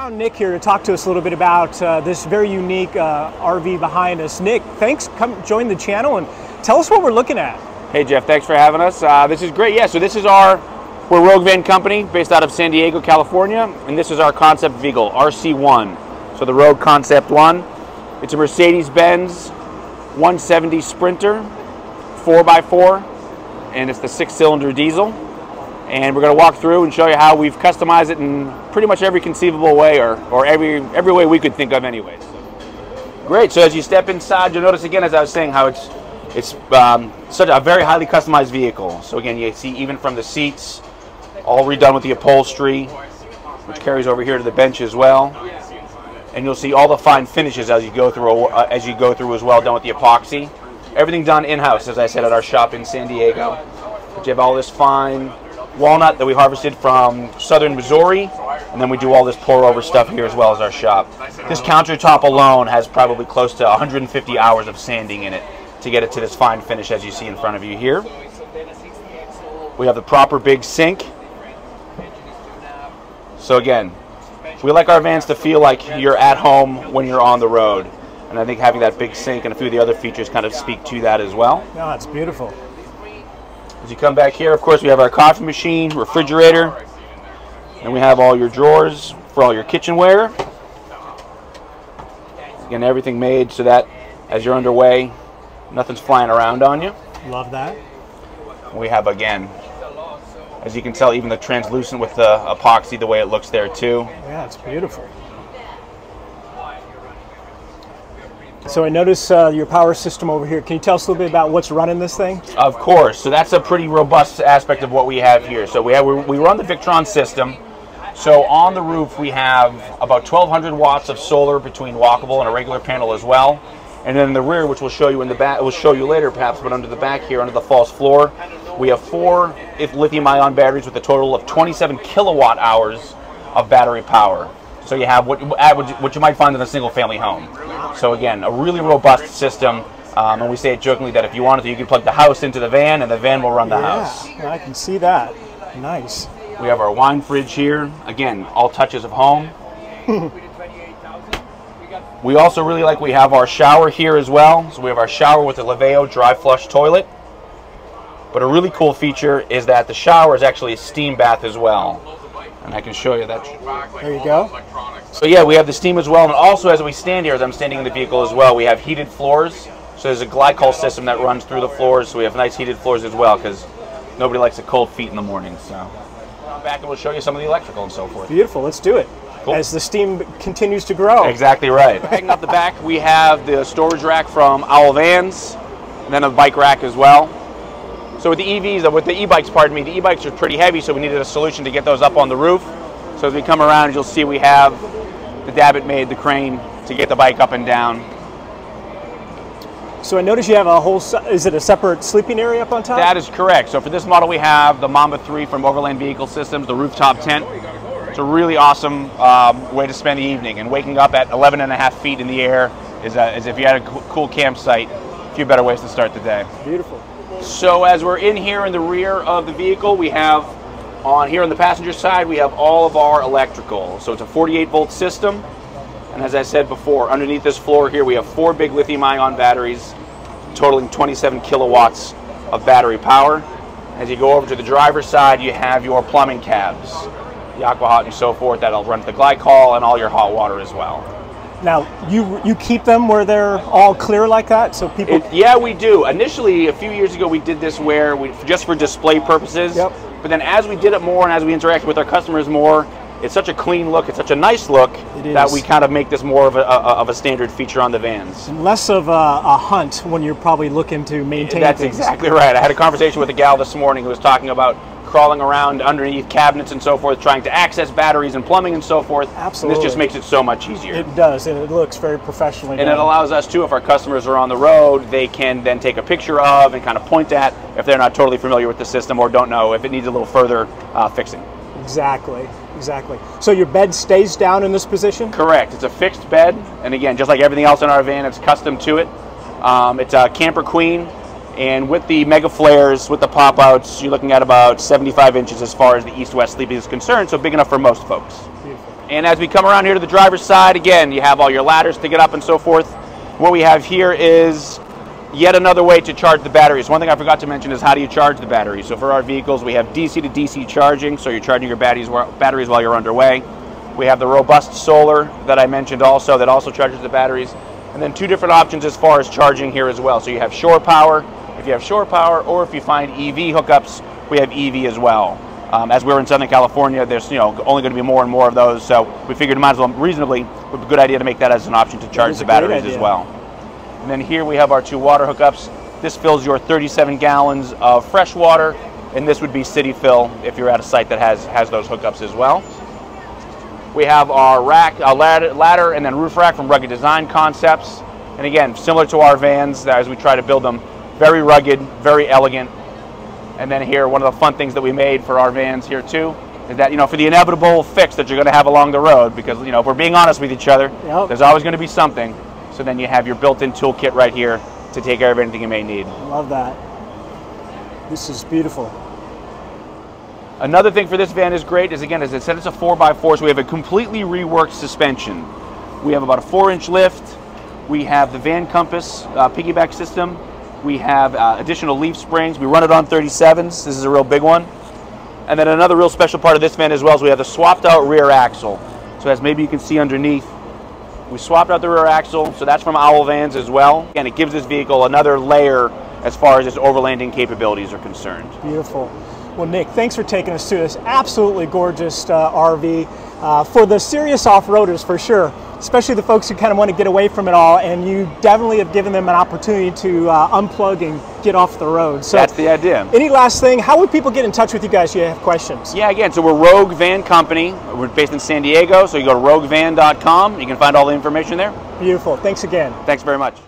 found Nick here to talk to us a little bit about this very unique RV behind us. Nick, thanks. Come join the channel and tell us what we're looking at. Hey Jeff, thanks for having us. This is great. Yeah, so this is we're a Rogue Van company based out of San Diego, California, and this is our concept vehicle, RC1. So the Rogue Concept 1. It's a Mercedes-Benz 170 Sprinter, 4x4, and it's the 6-cylinder diesel. And we're going to walk through and show you how we've customized it in pretty much every conceivable way, or every way we could think of anyways. Great, so as you step inside, you'll notice again, as I was saying, how it's such a very highly customized vehicle. So again, you see even from the seats, all redone with the upholstery, which carries over here to the bench as well. And you'll see all the fine finishes as you go through as well, done with the epoxy. Everything done in-house, as I said, at our shop in San Diego. But you have all this fine walnut that we harvested from southern Missouri, and then we do all this pour-over stuff here as well as our shop. This countertop alone has probably close to 150 hours of sanding in it to get it to this fine finish as you see in front of you here. We have the proper big sink. So again, we like our vans to feel like you're at home when you're on the road, and I think having that big sink and a few of the other features kind of speak to that as well. No, it's beautiful. As you come back here, of course, we have our coffee machine, refrigerator, and we have all your drawers for all your kitchenware. Again, everything made so that as you're underway, nothing's flying around on you. Love that. We have, again, as you can tell, even the translucent with the epoxy, the way it looks there too. Yeah, it's beautiful. So I notice your power system over here. Can you tell us a little bit about what's running this thing? Of course. So that's a pretty robust aspect of what we have here. So we run the Victron system. So on the roof we have about 1,200 watts of solar between walkable and a regular panel as well. And then in the rear, which we'll show you in the back, we'll show you later perhaps, but under the back here, under the false floor, we have 4 lithium-ion batteries with a total of 27 kilowatt hours of battery power. So you have what you might find in a single-family home. So again, a really robust system, and we say it jokingly that if you wanted to, you could plug the house into the van, and the van will run the house. Yeah, I can see that. Nice. We have our wine fridge here. Again, all touches of home. We also really like, we have our shower here as well. So we have our shower with a Laveo dry flush toilet. But a really cool feature is that the shower is actually a steam bath as well. And I can show you that. There you go. So yeah, we have the steam as well. And also as we stand here, as I'm standing in the vehicle as well, we have heated floors. So there's a glycol system that runs through the floors. So we have nice heated floors as well, because nobody likes the cold feet in the morning. So back and we'll show you some of the electrical and so forth. Beautiful, let's do it. Cool. As the steam continues to grow. Exactly right. Hanging up the back, we have the storage rack from Owl Vans, and then a bike rack as well. So with the EVs, with the e-bikes, pardon me, the e-bikes are pretty heavy, so we needed a solution to get those up on the roof. So as we come around, you'll see we have the Dabbit made, the crane, to get the bike up and down. So I notice you have a whole, is it a separate sleeping area up on top? That is correct. So for this model, we have the Mamba 3 from Overland Vehicle Systems, the rooftop tent. It's a really awesome way to spend the evening, and waking up at 11.5 feet in the air is as if you had a cool campsite. A few better ways to start the day. Beautiful. So as we're in here in the rear of the vehicle, we have here on the passenger side, we have all of our electrical. So it's a 48-volt system, and as I said before, underneath this floor here, we have 4 big lithium-ion batteries, totaling 27 kilowatts of battery power. As you go over to the driver's side, you have your plumbing cabs, the aqua hot and so forth, that'll run to the glycol and all your hot water as well. Now, you keep them where they're all clear like that, so people... Yeah, we do. Initially, a few years ago, we did this where just for display purposes. Yep. But then as we did it more and as we interact with our customers more, it's such a clean look, it's such a nice look that we kind of make this more of a standard feature on the vans. And less of a hunt when you're probably looking to maintain That's things. Exactly right. I had a conversation with a gal this morning who was talking about crawling around underneath cabinets and so forth, trying to access batteries and plumbing and so forth. Absolutely. And this just makes it so much easier. It does, and it looks very professionally done. And it allows us too, if our customers are on the road, they can then take a picture of and kind of point at if they're not totally familiar with the system or don't know if it needs a little further fixing. Exactly, exactly. So your bed stays down in this position? Correct. It's a fixed bed, and again, just like everything else in our van, it's custom to it. It's a Camper Queen. And with the mega flares, with the pop-outs, you're looking at about 75 inches as far as the east-west sleeping is concerned, so big enough for most folks. Beautiful. And as we come around here to the driver's side, again, you have all your ladders to get up and so forth. What we have here is yet another way to charge the batteries. One thing I forgot to mention is how do you charge the batteries. So for our vehicles, we have DC to DC charging, so you're charging your batteries while you're underway. We have the robust solar that I mentioned also, that also charges the batteries. And then two different options as far as charging here as well. So you have shore power, if you have shore power, or if you find EV hookups, we have EV as well. As we're in Southern California, there's only going to be more and more of those, so we figured it might as well reasonably would be a good idea to make that as an option to charge the batteries as well. And then here we have our two water hookups. This fills your 37 gallons of fresh water, and this would be city fill if you're at a site that has those hookups as well. We have our rack, ladder, and then roof rack from Rugged Design Concepts. And again, similar to our vans, as we try to build them, very rugged, very elegant. And then here, one of the fun things that we made for our vans here too, is that, for the inevitable fix that you're going to have along the road, because, if we're being honest with each other, there's always going to be something. So then you have your built-in toolkit right here to take care of anything you may need. Love that. This is beautiful. Another thing for this van is great is, again, as I said, it's a 4x4, so we have a completely reworked suspension. We have about a 4-inch lift. We have the van compass piggyback system. We have additional leaf springs. We run it on 37s. This is a real big one. And then another real special part of this van as well is we have the swapped out rear axle. So as maybe you can see underneath, we swapped out the rear axle. So that's from Owl Vans as well. And it gives this vehicle another layer as far as its overlanding capabilities are concerned. Beautiful. Well, Nick, thanks for taking us through this absolutely gorgeous RV. For the serious off-roaders, for sure, especially the folks who kind of want to get away from it all, and you definitely have given them an opportunity to unplug and get off the road. So that's the idea. Any last thing? How would people get in touch with you guys if you have questions? Yeah, again, so we're Rogue Van Company. We're based in San Diego, so you go to roguevan.com. You can find all the information there. Beautiful. Thanks again. Thanks very much.